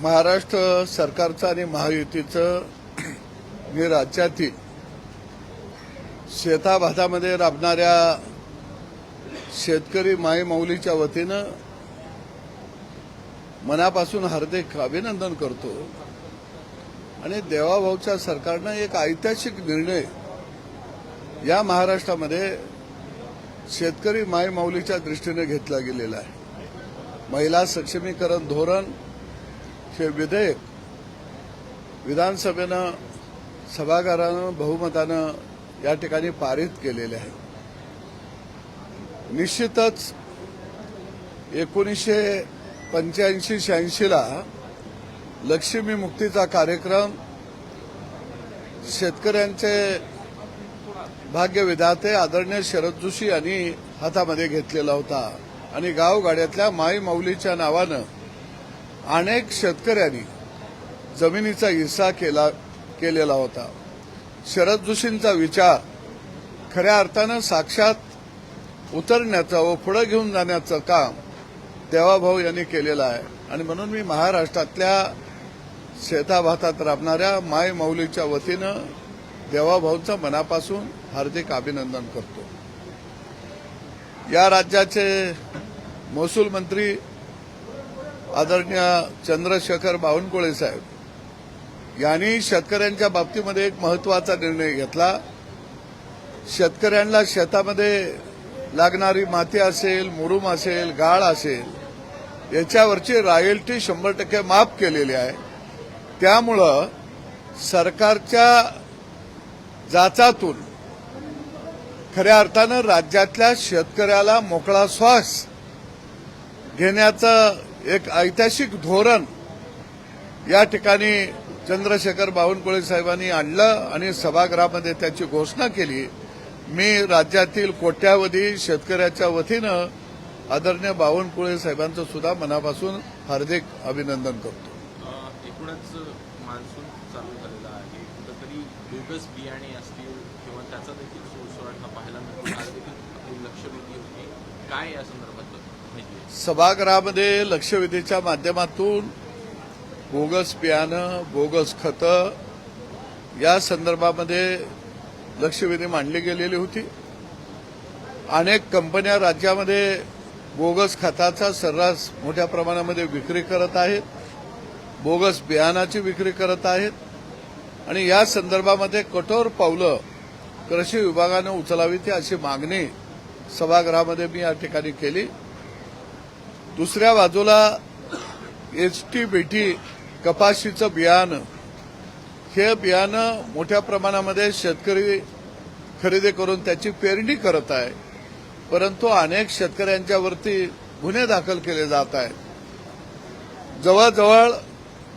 महाराष्ट्र सरकारचं आणि महायुतीचं हे राज्यातील शेताभातामध्ये राबणाऱ्या शेतकरी मायमाऊलीच्या वतीनं मनापासून हार्दिक अभिनंदन करतो आणि देवाभाऊच्या सरकारनं एक ऐतिहासिक निर्णय या महाराष्ट्रामध्ये शेतकरी मायमाऊलीच्या दृष्टीने घेतला गेलेला आहे। महिला सक्षमीकरण धोरण हे विधेयक विधानसभेनं सभागृहानं बहुमतानं या ठिकाणी पारित केलेले आहे। निश्चितच 1985-86 ला लक्ष्मी मुक्तीचा कार्यक्रम शेतकऱ्यांचे भाग्यविधाते आदरणीय शरद जोशी यांनी हातामध्ये घेतलेला होता आणि गावगाड्यातल्या माईमाऊलीच्या नावानं अनेक शेतकऱ्यांनी जमिनीचा हिस्सा केलेला होता। शरद जोशींचा विचार खऱ्या अर्थानं साक्षात उतरण्याचं व पुढे घेऊन जाण्याचं काम देवाभाऊ यांनी केलेलं आहे आणि म्हणून मी महाराष्ट्रातल्या शेताभातात राबणाऱ्या मायमाऊलीच्या वतीनं देवाभाऊंचं मनापासून हार्दिक अभिनंदन करतो। या राज्याचे महसूल मंत्री आदरणीय चंद्रशेखर बावनकुळे साहेब यांनी शेतकऱ्यांच्या बाबतीमध्ये एक महत्वाचा निर्णय घेतला। शेतकऱ्यांना शेतामध्ये लागणारी माती असेल, मुरुम असेल, गाळ असेल याच्यावरची रॉयल्टी 100% माफ केलेली आहे। त्यामुळं सरकारच्या जाचातून खऱ्या अर्थानं राज्यातल्या शेतकऱ्याला मोकळा श्वास घेण्याचं एक ऐतिहासिक धोरण या ठिकाणी चंद्रशेखर बावनकुळे साहेबांनी आणलं आणि सभागृहामध्ये त्याची घोषणा केली। मी राज्यातील कोट्यावधी शेतकऱ्याच्या वतीनं आदरणीय बावनकुळे साहेबांचं सुद्धा मनापासून हार्दिक अभिनंदन करतो। एकूणच मान्सून चालू झालेला आहे, कुठेतरी बोगस बियाणे असतील किंवा त्याचा देखील सुळसुळाट पाहायला मिळतो, आज देखील आपली लक्षवेधी होती, काय या संदर्भात माहिती आहे? सभागृहामध्ये लक्षवेधीच्या माध्यमातून बोगस बियाणं, बोगस खतं या संदर्भामध्ये लक्षवेधी मांडली गेलेली होती। अनेक कंपन्या राज्यामध्ये बोगस खताचा सर्रास मोठ्या प्रमाणामध्ये विक्री करत आहेत, बोगस बियाणाची विक्री करत आहेत आणि या संदर्भामध्ये कठोर पावलं कृषी विभागानं उचलावीत अशी मागणी सभागृहामध्ये मी या ठिकाणी केली। दुसऱ्या बाजूला HT-BT कपाशीचं बियाणं हे बियाणं मोठ्या प्रमाणामध्ये शेतकरी खरेदी करून त्याची पेरणी करत आहे, परंतु अनेक शेतकऱ्यांच्यावरती गुन्हे दाखल केले जात आहेत। जवळजवळ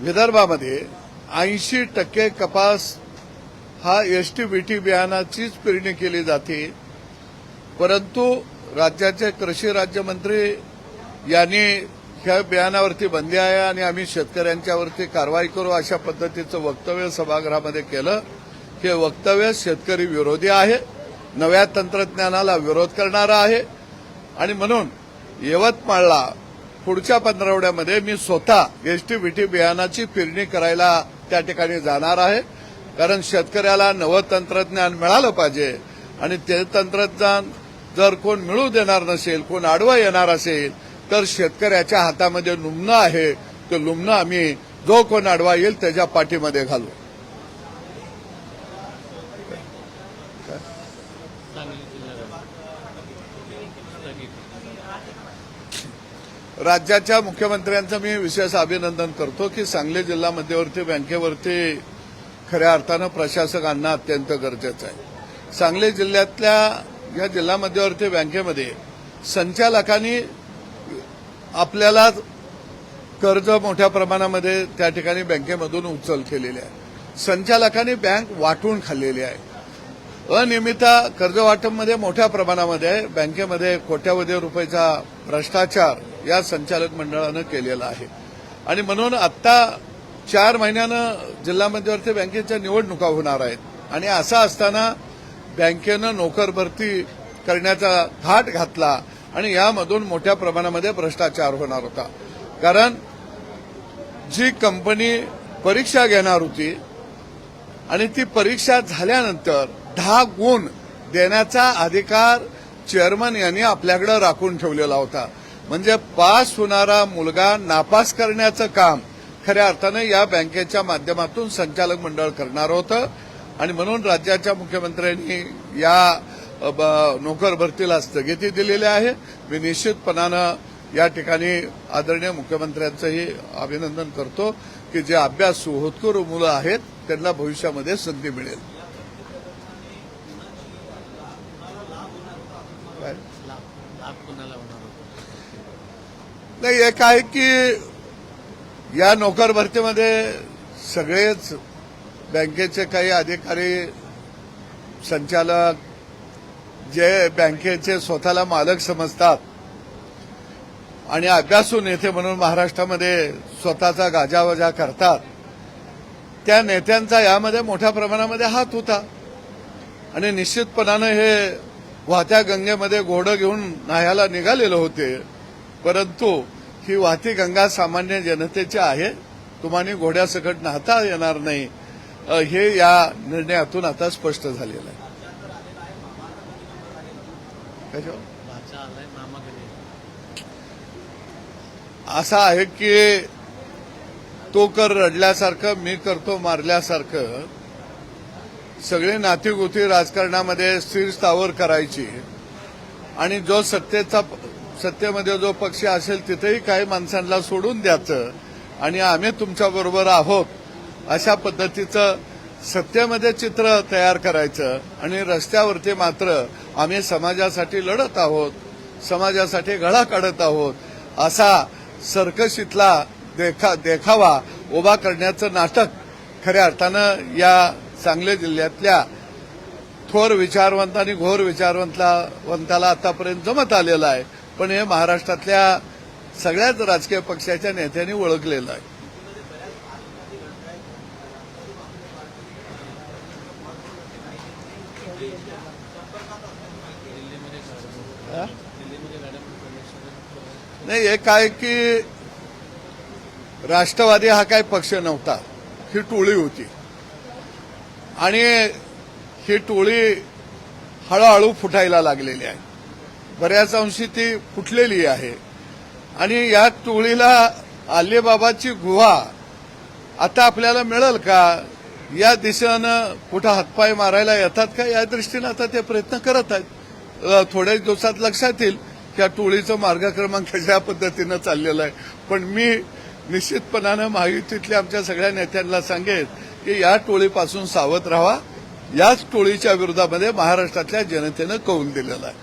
विदर्भामध्ये 80% कपास हा HT-BT बियाणाचीच पेरणी केली जाते, परंतु राज्याचे कृषी राज्यमंत्री यांनी ह्या बियाणावरती बंदी आहे आणि आम्ही शेतकऱ्यांच्यावरती कारवाई करू अशा पद्धतीचं वक्तव्य सभागृहामध्ये केलं। हे वक्तव्य शेतकरी विरोधी आहे, नव्या तंत्रज्ञानाला विरोध करणारं आहे आणि म्हणून यवतमाळला पुढच्या पंधरवड्यामध्ये मी स्वतः HT-BT बियाणाची पेरणी करायला त्या ठिकाणी जाणार आहे, कारण शेतकऱ्याला नवं तंत्रज्ञान मिळालं पाहिजे आणि ते तंत्रज्ञान जर कोण मिळू देणार नसेल, कोण आडवं येणार असेल तर शेतकऱ्याच्या हातामध्ये लुमणं आहे, ते लुमणं आम्ही जो कोण आडवा येईल त्याच्या पाठीमध्ये घालू। राज्याच्या मुख्यमंत्र्यांचं मी विशेष अभिनंदन करतो की सांगली जिल्हा मध्यवर्ती बँकेवरती खऱ्या अर्थानं प्रशासक आणणं अत्यंत गरजेचं आहे। सांगली जिल्ह्यातल्या या जिल्हा मध्यवर्ती बँकेमध्ये संचालकांनी आपल्याला कर्ज मोठ्या प्रमाणामध्ये त्या ठिकाणी बँकेमधून उचल केलेली आहे। संचालकांनी बँक वाटून खाल्लेली आहे। अनियमित कर्ज वाटपमध्ये मोठ्या प्रमाणामध्ये आहे। बँकेमध्ये कोट्यावधी रुपयाचा भ्रष्टाचार या संचालक मंडळानं केलेला आहे आणि म्हणून आता 4 महिन्यानं जिल्हा मध्यवर्ती बँकेच्या निवडणुका होणार आहेत आणि असं असताना बँकेनं नोकर भरती करण्याचा घाट घातला आणि यामधून मोठ्या प्रमाणामध्ये भ्रष्टाचार होणार होता। कारण जी कंपनी परीक्षा घेणार होती आणि ती परीक्षा झाल्यानंतर 10 गुण देण्याचा अधिकार चेअरमन यांनी आपल्याकडे राखून ठेवलेला होता. म्हणजे पास होणारा मुलगा नापास करण्याचं काम खऱ्या अर्थानं या बँकेच्या माध्यमातून संचालक मंडळ करणार होतं आणि म्हणून राज्याच्या मुख्यमंत्र्यांनी या नोकर भरतीला स्थगिती दिलेली आहे. मी निश्चितपणानं या ठिकाणी आदरणीय मुख्यमंत्र्यांचंही अभिनंदन करतो की जे अभ्यासू होतकरू मुलं आहेत त्यांना भविष्यामध्ये संधी मिळेल. काय? नाही, एक आहे की या नोकर भरतीमध्ये सगळेच बँकेचे काही अधिकारी, संचालक जे बँकेचे स्वतःला मालक समजतात आणि अभ्यासू नेते म्हणून महाराष्ट्रामध्ये स्वतःचा गाजावाजा करतात, त्या नेत्यांचा यामध्ये मोठ्या प्रमाणामध्ये हात होता आणि निश्चितपणानं हे वाहत्या गंगेमध्ये घोडं घेऊन न्हायला निघालेले होते. परंतु ही वाहती गंगा सामान्य जनतेची आहे, तुम्हाला घोड्यासकट न्हाता येणार नाही, हे या निर्णयातून आता स्पष्ट झालेलं आहे. असं आहे की तो कर रडल्यासारखं, मी करतो मारल्यासारखं सगळे नातीगोती राजकारणामध्ये स्थिर स्थावर करायची आणि जो सत्तेमध्ये जो पक्ष असेल तिथेही काही माणसांना सोडून द्यायचं आणि आम्ही तुमच्याबरोबर आहोत अशा पद्धतीचं सत्तेमध्ये चित्र तयार करायचं आणि रस्त्यावरती मात्र आम्ही समाजासाठी लढत आहोत, समाजासाठी गळा काढत आहोत असा सर्कशीतला देखावा उभा करण्याचं नाटक खऱ्या अर्थानं या सांगली जिल्ह्यातल्या थोर विचारवंत आणि घोर विचारवंताला आतापर्यंत जमत आलेलं आहे. पण हे महाराष्ट्रातल्या सगळ्याच राजकीय पक्षाच्या नेत्यांनी ओळखलेलं आहे. नाही, एक आहे की राष्ट्रवादी हा काही पक्ष नव्हता, ही टोळी होती आणि ही टोळी हळूहळू फुटायला लागलेली आहे. बऱ्याच अंशी ती फुटलेली आहे आणि या टोळीला अलिबाबाची गुहा आता आपल्याला मिळेल का या दिशेनं कुठं हातपाय मारायला येतात का या दृष्टीनं आता ते प्रयत्न करत आहेत. थोड्याच दिवसात लक्षात येईल की या टोळीचं मार्गक्रमण कशा पद्धतीनं चाललेलं आहे. पण मी निश्चितपणानं महायुतीतल्या आमच्या सगळ्या नेत्यांना सांगेन की या टोळीपासून सावध राहा. याच टोळीच्या विरोधामध्ये महाराष्ट्रातल्या जनतेनं कौल दिलेला आहे.